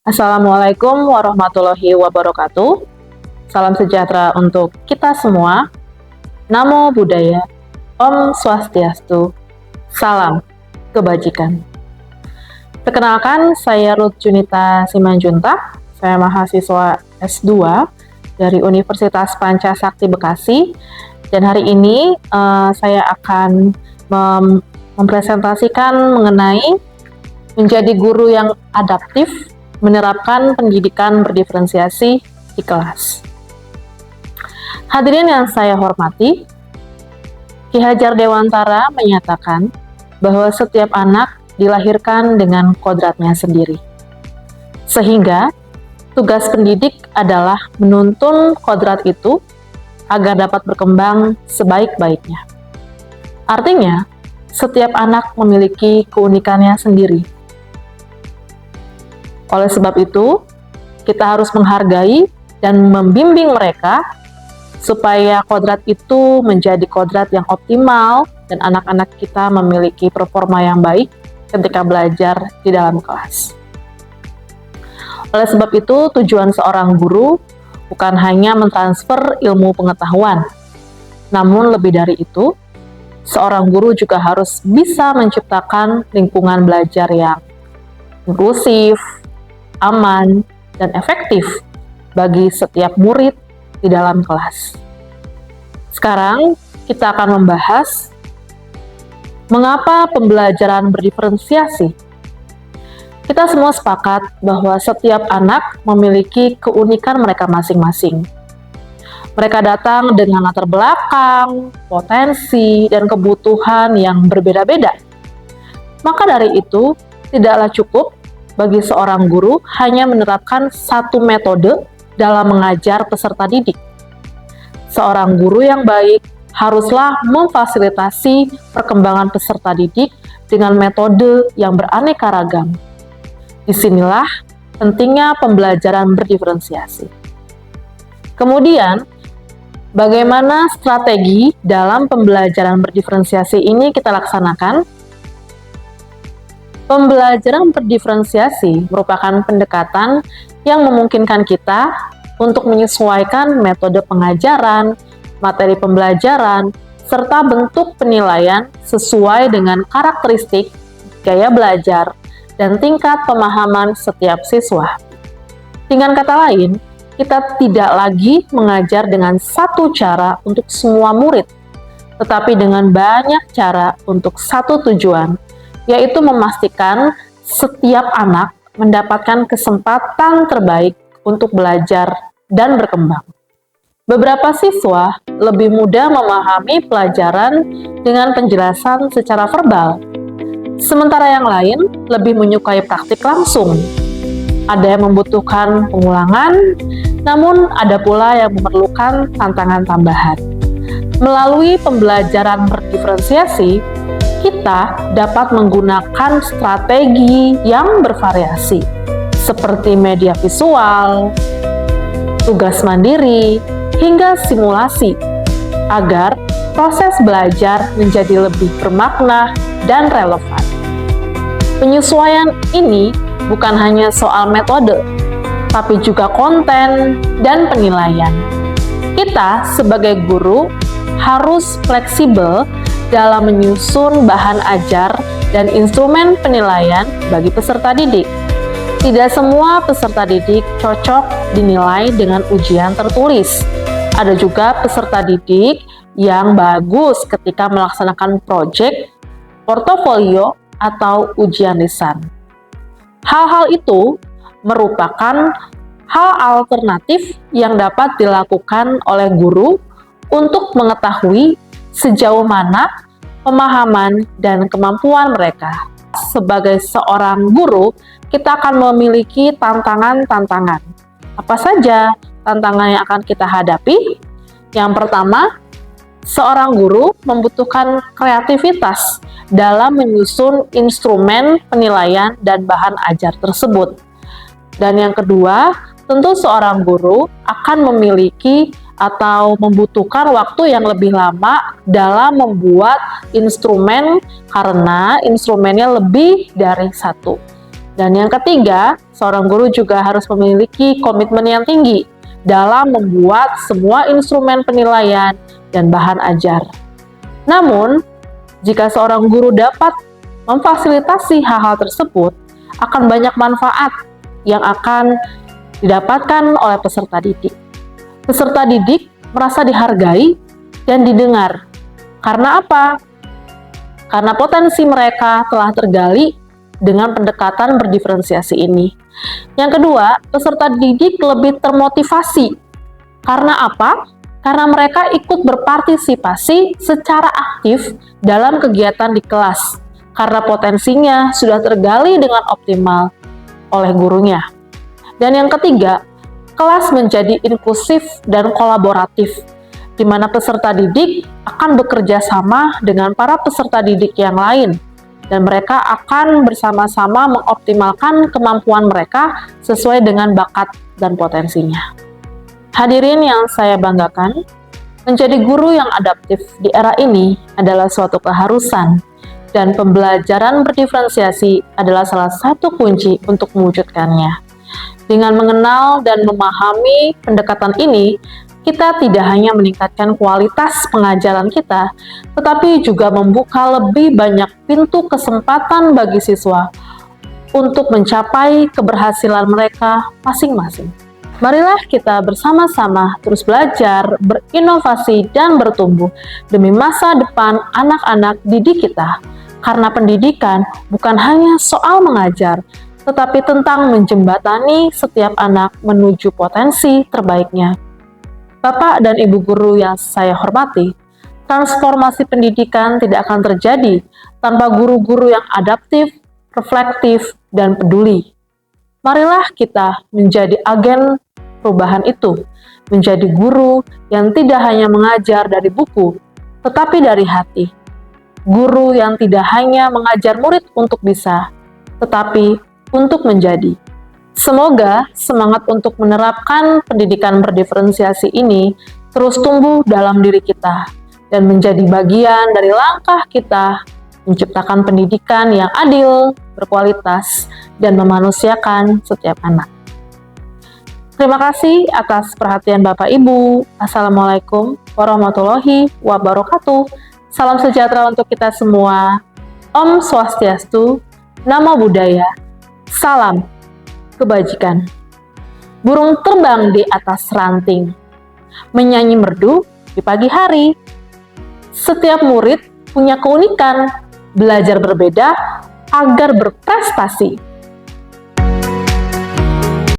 Assalamualaikum warahmatullahi wabarakatuh. Salam sejahtera untuk kita semua. Namo Buddhaya, Om Swastiastu, Salam Kebajikan. Perkenalkan, saya Ruth Junita Simanjuntak. Saya mahasiswa S2 dari Universitas Pancasakti Bekasi. Dan hari ini saya akan mempresentasikan mengenai menjadi guru yang adaptif, menerapkan pendidikan berdiferensiasi di kelas. Hadirin yang saya hormati, Ki Hajar Dewantara menyatakan bahwa setiap anak dilahirkan dengan kodratnya sendiri. Sehingga tugas pendidik adalah menuntun kodrat itu agar dapat berkembang sebaik-baiknya. Artinya, setiap anak memiliki keunikannya sendiri. Oleh sebab itu, kita harus menghargai dan membimbing mereka supaya kodrat itu menjadi kodrat yang optimal dan anak-anak kita memiliki performa yang baik ketika belajar di dalam kelas. Oleh sebab itu, tujuan seorang guru bukan hanya mentransfer ilmu pengetahuan, namun lebih dari itu, seorang guru juga harus bisa menciptakan lingkungan belajar yang inklusif, aman, dan efektif bagi setiap murid di dalam kelas. Sekarang kita akan membahas mengapa pembelajaran berdiferensiasi. Kita semua sepakat bahwa setiap anak memiliki keunikan mereka masing-masing. Mereka datang dengan latar belakang, potensi, dan kebutuhan yang berbeda-beda. Maka dari itu, tidaklah cukup bagi seorang guru hanya menerapkan satu metode dalam mengajar peserta didik. Seorang guru yang baik haruslah memfasilitasi perkembangan peserta didik dengan metode yang beraneka ragam. Disinilah pentingnya pembelajaran berdiferensiasi. Kemudian, bagaimana strategi dalam pembelajaran berdiferensiasi ini kita laksanakan? Pembelajaran berdiferensiasi merupakan pendekatan yang memungkinkan kita untuk menyesuaikan metode pengajaran, materi pembelajaran, serta bentuk penilaian sesuai dengan karakteristik, gaya belajar, dan tingkat pemahaman setiap siswa. Dengan kata lain, kita tidak lagi mengajar dengan satu cara untuk semua murid, tetapi dengan banyak cara untuk satu tujuan, yaitu memastikan setiap anak mendapatkan kesempatan terbaik untuk belajar dan berkembang. Beberapa siswa lebih mudah memahami pelajaran dengan penjelasan secara verbal, sementara yang lain lebih menyukai praktik langsung. Ada yang membutuhkan pengulangan, namun ada pula yang memerlukan tantangan tambahan. Melalui pembelajaran berdiferensiasi, kita dapat menggunakan strategi yang bervariasi, seperti media visual, tugas mandiri, hingga simulasi, agar proses belajar menjadi lebih bermakna dan relevan. Penyesuaian ini bukan hanya soal metode, tapi juga konten dan penilaian. Kita sebagai guru harus fleksibel dalam menyusun bahan ajar dan instrumen penilaian bagi peserta didik. Tidak semua peserta didik cocok dinilai dengan ujian tertulis. Ada juga peserta didik yang bagus ketika melaksanakan proyek, portofolio, atau ujian lisan. Hal-hal itu merupakan hal alternatif yang dapat dilakukan oleh guru untuk mengetahui sejauh mana pemahaman dan kemampuan mereka. Sebagai seorang guru, kita akan memiliki tantangan-tantangan. Apa saja tantangan yang akan kita hadapi? Yang pertama, seorang guru membutuhkan kreativitas dalam menyusun instrumen penilaian dan bahan ajar tersebut. Dan yang kedua, tentu seorang guru akan memiliki atau membutuhkan waktu yang lebih lama dalam membuat instrumen karena instrumennya lebih dari satu. Dan yang ketiga, seorang guru juga harus memiliki komitmen yang tinggi dalam membuat semua instrumen penilaian dan bahan ajar. Namun, jika seorang guru dapat memfasilitasi hal-hal tersebut, akan banyak manfaat yang akan didapatkan oleh peserta didik. Peserta didik merasa dihargai dan didengar. Karena apa? Karena potensi mereka telah tergali dengan pendekatan berdiferensiasi ini. Yang kedua, peserta didik lebih termotivasi. Karena apa? Karena mereka ikut berpartisipasi secara aktif dalam kegiatan di kelas. Karena potensinya sudah tergali dengan optimal oleh gurunya. Dan yang ketiga, kelas menjadi inklusif dan kolaboratif, di mana peserta didik akan bekerja sama dengan para peserta didik yang lain, dan mereka akan bersama-sama mengoptimalkan kemampuan mereka sesuai dengan bakat dan potensinya. Hadirin yang saya banggakan, menjadi guru yang adaptif di era ini adalah suatu keharusan, dan pembelajaran berdiferensiasi adalah salah satu kunci untuk mewujudkannya. Dengan mengenal dan memahami pendekatan ini, kita tidak hanya meningkatkan kualitas pengajaran kita, tetapi juga membuka lebih banyak pintu kesempatan bagi siswa untuk mencapai keberhasilan mereka masing-masing. Marilah kita bersama-sama terus belajar, berinovasi, dan bertumbuh demi masa depan anak-anak didik kita. Karena pendidikan bukan hanya soal mengajar, tetapi tentang menjembatani setiap anak menuju potensi terbaiknya. Bapak dan Ibu guru yang saya hormati, transformasi pendidikan tidak akan terjadi tanpa guru-guru yang adaptif, reflektif, dan peduli. Marilah kita menjadi agen perubahan itu, menjadi guru yang tidak hanya mengajar dari buku, tetapi dari hati. Guru yang tidak hanya mengajar murid untuk bisa, tetapi untuk menjadi. Semoga semangat untuk menerapkan pendidikan berdiferensiasi ini terus tumbuh dalam diri kita dan menjadi bagian dari langkah kita menciptakan pendidikan yang adil, berkualitas, dan memanusiakan setiap anak. Terima kasih atas perhatian Bapak Ibu. Assalamualaikum warahmatullahi wabarakatuh. Salam sejahtera untuk kita semua. Om Swastiastu, Namo Buddhaya, salam kebajikan. Burung terbang di atas ranting, menyanyi merdu di pagi hari. Setiap murid punya keunikan, belajar berbeda agar berprestasi.